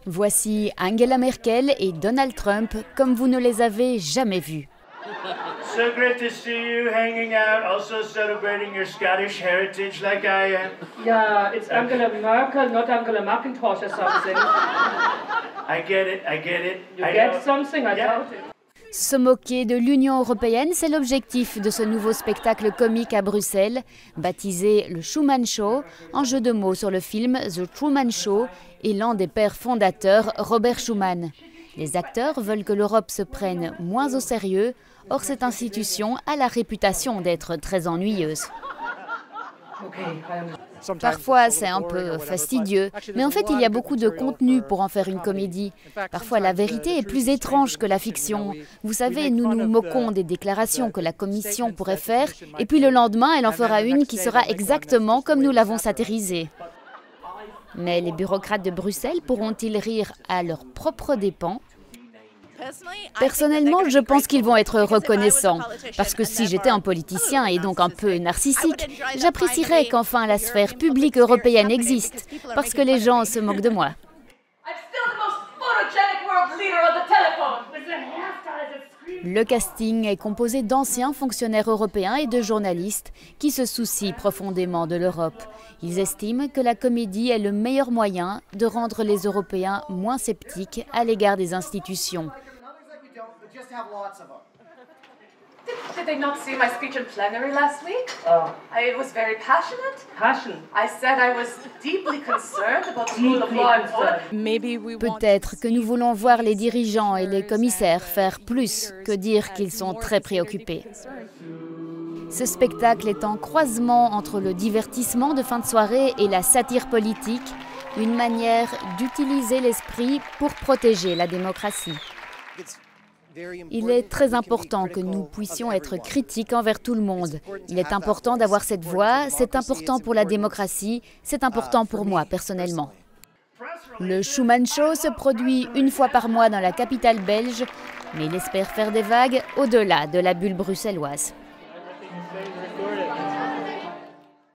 Voici Angela Merkel et Donald Trump comme vous ne les avez jamais vus. So great to see you hanging out, also celebrating your Scottish heritage like I am. Yeah, it's Angela Merkel, not Angela McIntosh or something. I get it. You get something, I doubt it. Se moquer de l'Union européenne, c'est l'objectif de ce nouveau spectacle comique à Bruxelles, baptisé le Truman Show, en jeu de mots sur le film The Truman Show et l'un des pères fondateurs, Robert Schuman. Les acteurs veulent que l'Europe se prenne moins au sérieux, or cette institution a la réputation d'être très ennuyeuse. Parfois, c'est un peu fastidieux, mais en fait, il y a beaucoup de contenu pour en faire une comédie. Parfois, la vérité est plus étrange que la fiction. Vous savez, nous nous moquons des déclarations que la Commission pourrait faire, et puis le lendemain, elle en fera une qui sera exactement comme nous l'avons satirisée. Mais les bureaucrates de Bruxelles pourront-ils rire à leurs propres dépens ? Personnellement, je pense qu'ils vont être reconnaissants, parce que si j'étais un politicien et donc un peu narcissique, j'apprécierais qu'enfin la sphère publique européenne existe, parce que les gens se moquent de moi. Le casting est composé d'anciens fonctionnaires européens et de journalistes qui se soucient profondément de l'Europe. Ils estiment que la comédie est le meilleur moyen de rendre les Européens moins sceptiques à l'égard des institutions. Did they not see my speech in plenary last week? It was very passionate. Passion. I said I was deeply concerned about the rule of law and order. Peut-être que nous voulons voir les dirigeants et les commissaires faire plus que dire qu'ils sont très préoccupés. Ce spectacle est un croisement entre le divertissement de fin de soirée et la satire politique, une manière d'utiliser l'esprit pour protéger la démocratie. Il est très important que nous puissions être critiques envers tout le monde. Il est important d'avoir cette voix, c'est important pour la démocratie, c'est important pour moi personnellement. Le Truman Show se produit une fois par mois dans la capitale belge, mais il espère faire des vagues au-delà de la bulle bruxelloise.